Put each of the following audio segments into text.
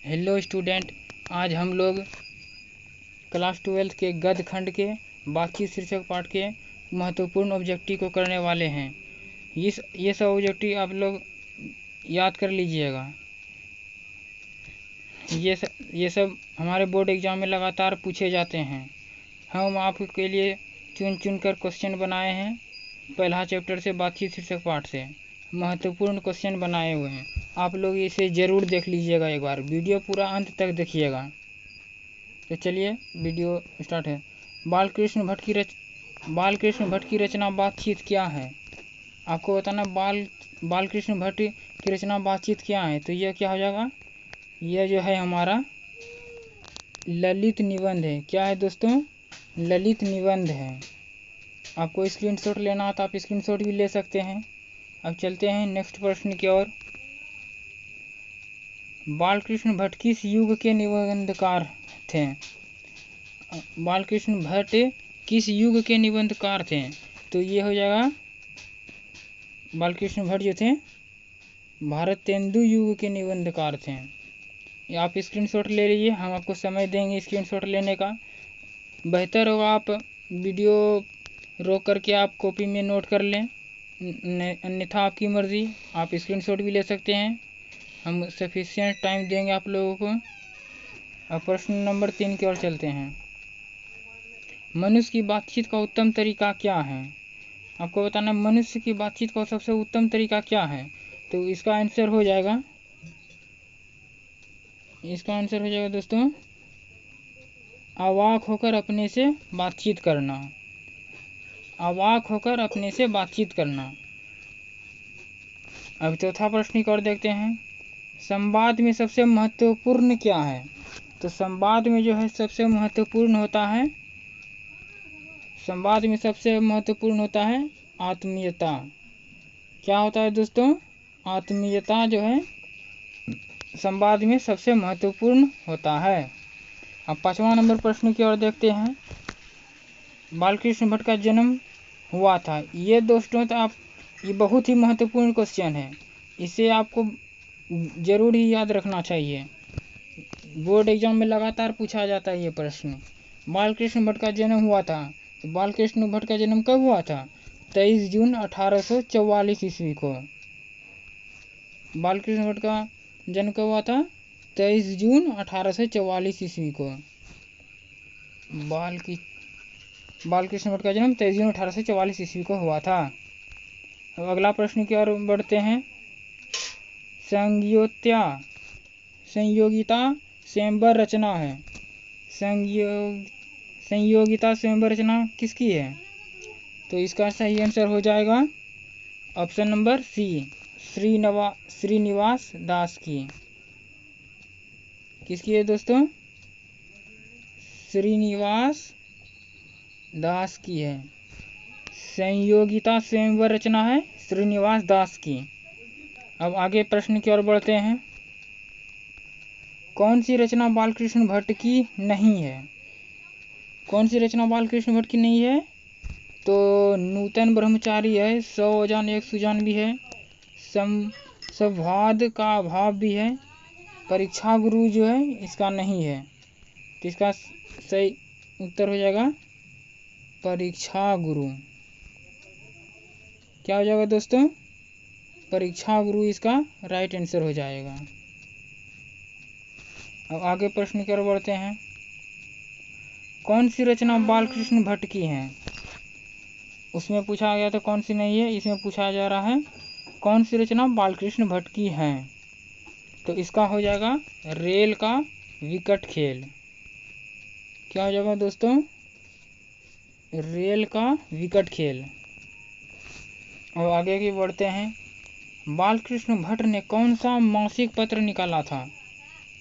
Hello student, आज हम लोग क्लास 12 के गद्य खंड के बातचीत शीर्षक पाठ के महत्वपूर्ण ऑब्जेक्टिव को करने वाले हैं। ये सब ऑब्जेक्टिव आप लोग याद कर लीजिएगा। ये सब हमारे बोर्ड एग्जाम में लगातार पूछे जाते हैं। हम आपके लिए चुन कर क्वेश्चन बनाए हैं। पहला चैप्टर से बातचीत शीर्षक पाठ से महत्वपूर्ण क्वेश्चन बनाए हुए हैं। आप लोग इसे ज़रूर देख लीजिएगा, एक बार वीडियो पूरा अंत तक देखिएगा। तो चलिए वीडियो स्टार्ट है। बालकृष्ण भट्ट की रचना बातचीत क्या है? आपको बताना बालकृष्ण भट्ट की रचना बातचीत क्या है। तो यह क्या हो जाएगा, यह जो है हमारा ललित निबंध है। क्या है दोस्तों? ललित निबंध है। आपको स्क्रीनशॉट लेना हो तो आप स्क्रीनशॉट भी ले सकते हैं। अब चलते हैं नेक्स्ट प्रश्न की ओर। बालकृष्ण भट्ट किस युग के निबंधकार थे? बालकृष्ण भट्ट किस युग के निबंधकार थे? तो ये हो जाएगा, बालकृष्ण भट्ट जो थे भारतेंदु युग के निबंधकार थे। ये आप स्क्रीनशॉट ले लीजिए, हम आपको समय देंगे स्क्रीनशॉट लेने का। बेहतर होगा आप वीडियो रोक करके आप कॉपी में नोट कर लें, अन्यथा आपकी मर्ज़ी, आप स्क्रीनशॉट भी ले सकते हैं। हम सफिशिएंट टाइम देंगे आप लोगों को। अब प्रश्न नंबर 3 की ओर चलते हैं। मनुष्य की बातचीत का उत्तम तरीका क्या है? आपको बताना मनुष्य की बातचीत का सबसे उत्तम तरीका क्या है। तो इसका आंसर हो जाएगा दोस्तों, अवाक होकर अपने से बातचीत करना। अवाक होकर अपने से बातचीत करना। अब चौथा प्रश्न की ओर देखते हैं। संवाद में सबसे महत्वपूर्ण क्या है? तो संवाद में जो है सबसे महत्वपूर्ण होता है, संवाद में सबसे महत्वपूर्ण होता है आत्मीयता। क्या होता है दोस्तों? आत्मीयता जो है संवाद में सबसे महत्वपूर्ण होता है। अब 5वां नंबर प्रश्न की ओर देखते हैं। बालकृष्ण भट्ट का जन्म हुआ था। ये दोस्तों तो ये बहुत ही महत्वपूर्ण क्वेश्चन है, इसे आपको जरूर ही याद रखना चाहिए। बोर्ड एग्जाम में लगातार पूछा जाता है ये प्रश्न। बालकृष्ण भट्ट का जन्म हुआ था, तो बालकृष्ण भट्ट का जन्म कब हुआ था? 23 जून 1844 ईस्वी को। बालकृष्ण भट्ट का जन्म कब हुआ था? 23 जून 1844 ईस्वी को। बालकृष्ण भट्ट का जन्म 23 जून 1844 ईस्वी को हुआ था। अब अगला प्रश्न की ओर बढ़ते हैं। संयोगिता स्वयंवर रचना है। संयोगिता स्वयंवर रचना किसकी है? तो इसका सही आंसर हो जाएगा ऑप्शन नंबर सी, श्रीनिवास दास की। किसकी है दोस्तों? श्रीनिवास दास की है। संयोगिता स्वयंवर रचना है श्रीनिवास दास की। अब आगे प्रश्न की ओर बढ़ते हैं। कौन सी रचना बालकृष्ण भट्ट की नहीं है? कौन सी रचना बालकृष्ण भट्ट की नहीं है? तो नूतन ब्रह्मचारी है, 100 ओजान 1 सुजान भी है, संवाद का अभाव भी है, परीक्षा गुरु जो है इसका नहीं है। तो इसका सही उत्तर हो जाएगा परीक्षा गुरु। क्या हो जाएगा दोस्तों? परीक्षा गुरु इसका राइट आंसर हो जाएगा। अब आगे प्रश्न की ओर बढ़ते हैं। कौन सी रचना बालकृष्ण भट्ट की है? उसमें पूछा गया तो कौन सी नहीं है, इसमें पूछा जा रहा है कौन सी रचना बालकृष्ण भट्ट की है। तो इसका हो जाएगा रेल का विकट खेल। क्या हो जाएगा दोस्तों? रेल का विकट खेल। और आगे की बढ़ते हैं। बालकृष्ण भट्ट ने कौन सा मासिक पत्र निकाला था?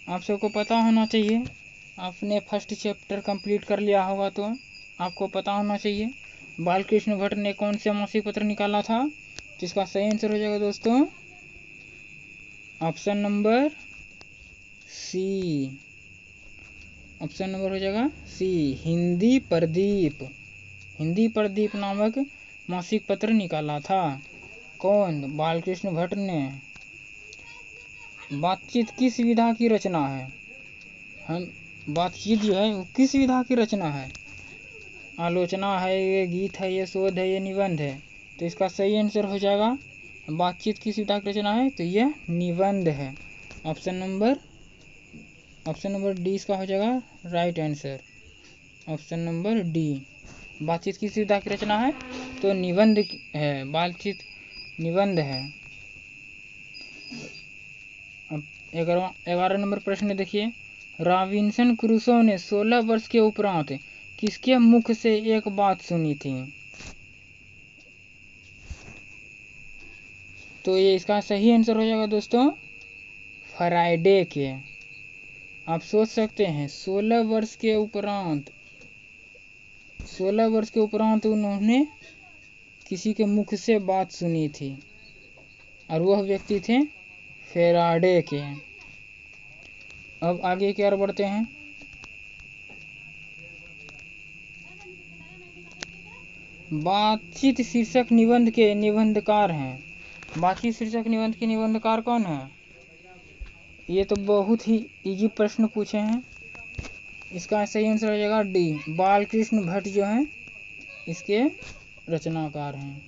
आप सबको पता होना चाहिए, आपने फर्स्ट चैप्टर कंप्लीट कर लिया होगा तो आपको पता होना चाहिए बालकृष्ण भट्ट ने कौन सा मासिक पत्र निकाला था। जिसका सही आंसर हो जाएगा दोस्तों option number C. Option number हो जाएगा सी, हिंदी प्रदीप नामक मासिक पत्र निकाला था। कौन? बालकृष्ण भट्ट ने। बातचीत किस विधा की रचना है? हम बातचीत जो है वो किस विधा की रचना है? आलोचना है, ये गीत है, ये शोध है, ये निबंध है। तो इसका सही आंसर हो जाएगा बातचीत किस विधा की रचना है, तो यह निबंध है। ऑप्शन नंबर डी इसका हो जाएगा right answer. Option number D, बातचीत किस विधा की रचना है, तो निबंध है, बातचीत निबंध है। अब 11 नंबर प्रश्न देखिए, रॉबिन्सन क्रूसो ने 16 वर्ष के उपरांत किसके मुख से एक बात सुनी थी? तो ये इसका सही आंसर हो जाएगा दोस्तों फराइडे के। आप सोच सकते हैं 16 वर्ष के उपरांत उन्होंने किसी के मुख से बात सुनी थी, और वह व्यक्ति थे फैराडे के। अब आगे की ओर बढ़ते हैं। बातचीत शीर्षक निबंध के निबंधकार हैं। बातचीत शीर्षक निबंध के निबंधकार कौन है? ये तो बहुत ही इजी प्रश्न पूछे हैं। इसका सही आंसर हो जाएगा डी, बालकृष्ण भट्ट जो हैं इसके रचनाकार हैं।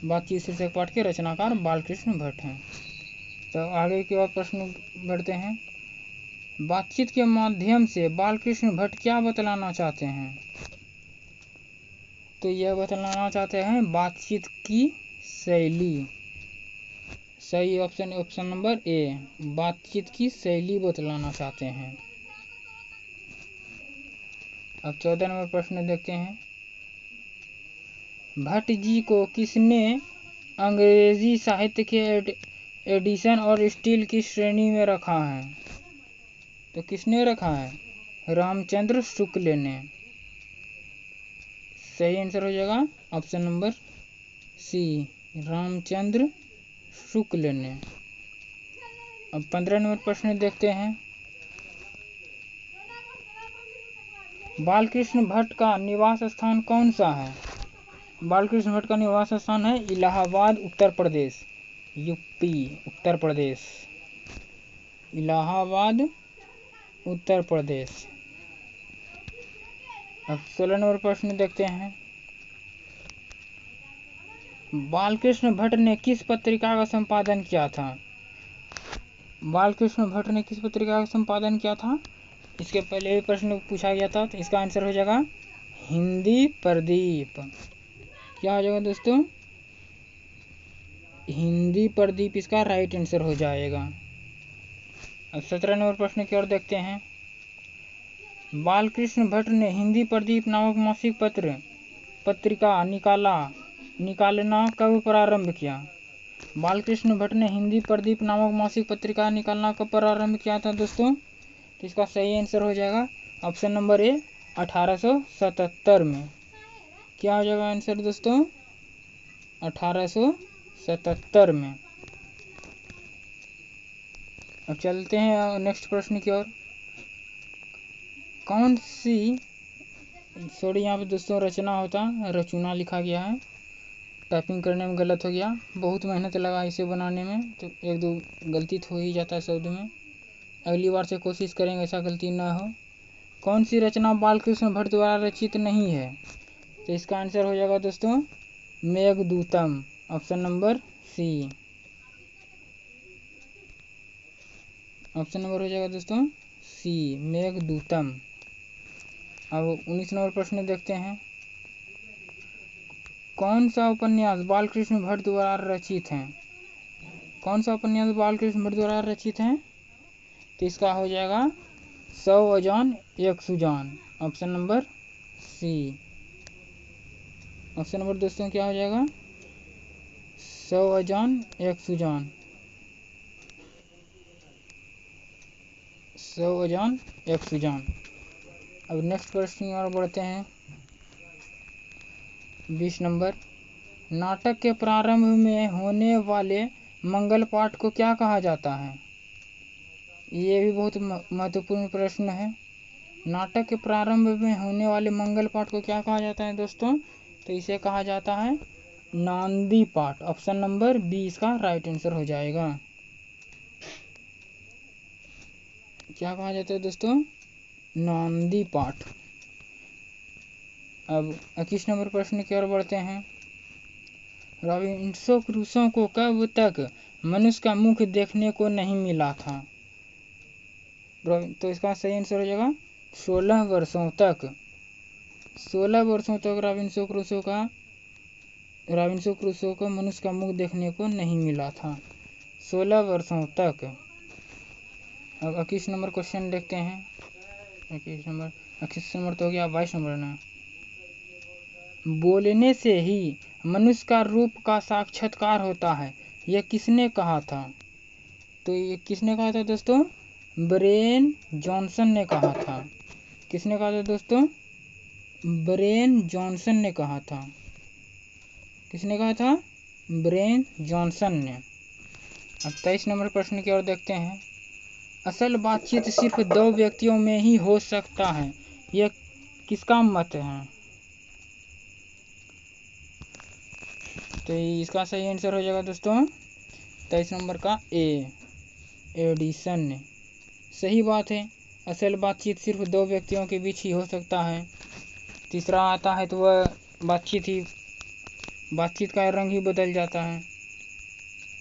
बातचीत शीर्षक पाठ के रचनाकार बालकृष्ण भट्ट हैं। तो आगे की ओर प्रश्न बढ़ते हैं। बातचीत के माध्यम से बालकृष्ण भट्ट क्या बतलाना चाहते हैं? तो यह बतलाना चाहते हैं बातचीत की शैली। सही ऑप्शन नंबर ए, बातचीत की शैली बतलाना चाहते हैं। अब 14 नंबर प्रश्न देखते हैं। भट्ट जी को किसने अंग्रेजी साहित्य के एडिशन और स्टील की श्रेणी में रखा है? तो किसने रखा है? रामचंद्र शुक्ल ने। सही आंसर हो जाएगा ऑप्शन नंबर सी, रामचंद्र शुक्ल ने। अब 15 नंबर प्रश्न देखते हैं। बालकृष्ण भट्ट का निवास स्थान कौन सा है? बालकृष्ण भट्ट का निवास स्थान है इलाहाबाद, उत्तर प्रदेश, यूपी, उत्तर प्रदेश, इलाहाबाद, उत्तर प्रदेश। अब 16 नंबर प्रश्न देखते हैं। बालकृष्ण भट्ट ने किस पत्रिका का संपादन किया था? बालकृष्ण भट्ट ने किस पत्रिका का संपादन किया था? इसके पहले भी प्रश्न पूछा गया था, तो इसका आंसर हो जाएगा हिंदी प्रदीप। क्या हो जाएगा दोस्तों? हिंदी प्रदीप इसका राइट आंसर हो जाएगा। अब 17 नंबर प्रश्न की ओर देखते हैं। बालकृष्ण भट्ट ने हिंदी प्रदीप नामक मासिक पत्रिका निकालना कब प्रारंभ किया? बालकृष्ण भट्ट ने हिंदी प्रदीप नामक मासिक पत्रिका निकालना कब प्रारंभ किया था दोस्तों? तो इसका सही आंसर हो जाएगा ऑप्शन नंबर ए, 1877 में। क्या हो जाएगा आंसर दोस्तों? 1877 में। अब चलते हैं नेक्स्ट प्रश्न की ओर। कौन सी, सॉरी यहाँ पे दोस्तों रचना होता, रचना लिखा गया है, टाइपिंग करने में गलत हो गया। बहुत मेहनत लगा इसे बनाने में, तो एक दो गलती हो ही जाता है शब्द में। अगली बार से कोशिश करेंगे ऐसा गलती ना हो। कौन सी रचना बालकृष्ण भट्ट द्वारा रचित नहीं है? तो इसका आंसर हो जाएगा दोस्तों Meghadutam, option number C. Option number हो जाएगा दोस्तों सी, मेघदूतम। अब 19 नंबर प्रश्न देखते हैं। कौन सा उपन्यास बालकृष्ण भट्ट द्वारा रचित है? कौन सा उपन्यास बालकृष्ण भट्ट द्वारा रचित है? तो इसका हो जाएगा 100 अजान एक सुजान, option number C. Option number दोस्तों क्या हो जाएगा? 100 अजान एक सुजान, 100 अजान एक सुजान। अब नेक्स्ट प्रश्न की ओर बढ़ते हैं। 20 नंबर। नाटक के प्रारंभ में होने वाले मंगल पाठ को क्या कहा जाता है? ये भी बहुत महत्वपूर्ण प्रश्न है। नाटक के प्रारंभ में होने वाले मंगल पाठ को क्या कहा जाता है दोस्तों? तो इसे कहा जाता है नांदी पाठ। ऑप्शन नंबर बी इसका राइट आंसर हो जाएगा। क्या कहा जाता है दोस्तों? नांदी पाठ। अब 21 नंबर प्रश्न की ओर बढ़ते हैं। रॉबिन्सन क्रूसो को कब तक मनुष्य का मुख देखने को नहीं मिला था? तो इसका सही आंसर हो जाएगा 16 वर्षों तक। 16 वर्षों तक रॉबिन्सन क्रूसो को मनुष्य का मुख देखने को नहीं मिला था, 16 वर्षों तक। अब 21 नंबर क्वेश्चन देखते हैं। 21 नंबर तो हो गया, 22 नंबर ना। बोलने से ही मनुष्य का रूप का साक्षात्कार होता है, यह किसने कहा था? तो ये किसने कहा था दोस्तों? ब्रेन जॉनसन ने कहा था। किसने कहा था दोस्तों? ब्रेन जॉनसन ने कहा था। किसने कहा था? ब्रेन जॉनसन ने। अब 23 नंबर प्रश्न की ओर देखते हैं। असल बातचीत सिर्फ 2 व्यक्तियों में ही हो सकता है, यह किसका मत है? तो इसका सही आंसर हो जाएगा दोस्तों 23 नंबर का एडिसन ने। सही बात है, असल बातचीत सिर्फ 2 व्यक्तियों के बीच ही हो सकता है। तीसरा आता है तो वह बातचीत का रंग ही बदल जाता है,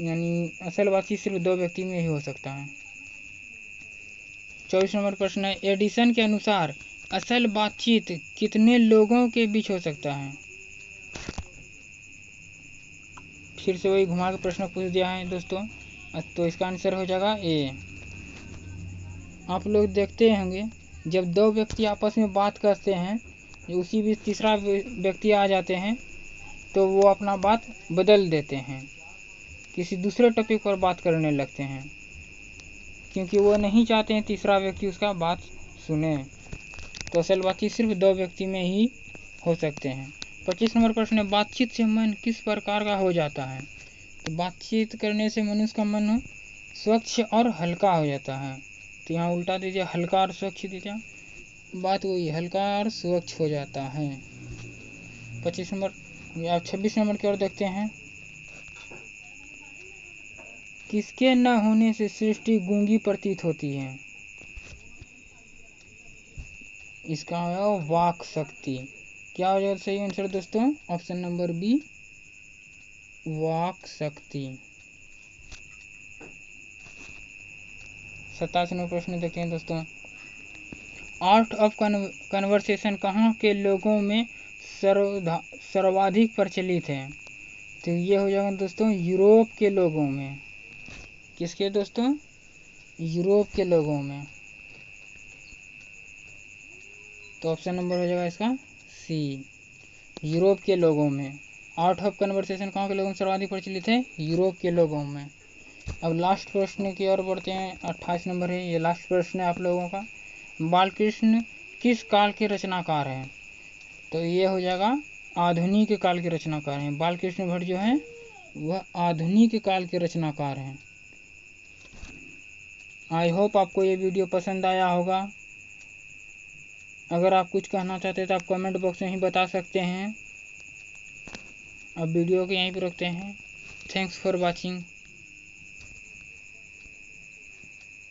यानी असल बातचीत सिर्फ 2 व्यक्ति में ही हो सकता है। 24 नंबर प्रश्न है। एडिसन के अनुसार असल बातचीत कितने लोगों के बीच हो सकता है? फिर से वही घुमा के प्रश्न पूछ दिया है दोस्तों, तो इसका आंसर हो जाएगा ए। आप लोग देखते होंगे जब 2 व्यक्ति आपस में बात करते हैं, उसी बीच तीसरा व्यक्ति आ जाते हैं तो वो अपना बात बदल देते हैं, किसी दूसरे टॉपिक पर बात करने लगते हैं, क्योंकि वो नहीं चाहते हैं तीसरा व्यक्ति उसका बात सुने। तो असल बातचीत सिर्फ 2 व्यक्ति में ही हो सकते हैं। 25 नंबर प्रश्न है। बातचीत से मन किस प्रकार का हो जाता है? तो बातचीत करने से मनुष्य का मन स्वच्छ और हल्का हो जाता है। तो यहाँ उल्टा दीजिए, हल्का और स्वच्छ दीजिए, बात वही हल्का और स्वच्छ हो जाता है। 25 नंबर या 26 नंबर की ओर देखते हैं। किसके न होने से सृष्टि गूंगी प्रतीत होती है? इसका है वाक शक्ति। क्या हो जाएगा सही आंसर दोस्तों? ऑप्शन नंबर बी, वाक शक्ति। 27 नंबर प्रश्न देखते हैं दोस्तों। आर्ट ऑफ कन्वर्सेशन कहाँ के लोगों में सर्वाधिक प्रचलित है? तो ये हो जाएगा दोस्तों यूरोप के लोगों में। किसके दोस्तों? यूरोप के लोगों में। तो ऑप्शन नंबर हो जाएगा इसका सी, यूरोप के लोगों में। आर्ट ऑफ कन्वर्सेशन कहाँ के लोगों में सर्वाधिक प्रचलित है? यूरोप के लोगों में। अब लास्ट प्रश्न की ओर बढ़ते हैं। 28 नंबर है, ये लास्ट प्रश्न है आप लोगों का। बालकृष्ण किस काल के रचनाकार हैं? तो ये हो जाएगा आधुनिक काल के रचनाकार हैं। बालकृष्ण भट्ट जो हैं वह आधुनिक काल के रचनाकार हैं। आई होप आपको ये वीडियो पसंद आया होगा। अगर आप कुछ कहना चाहते हैं तो आप कमेंट बॉक्स में ही बता सकते हैं। अब वीडियो को यहीं पर रखते हैं। Thanks for watching.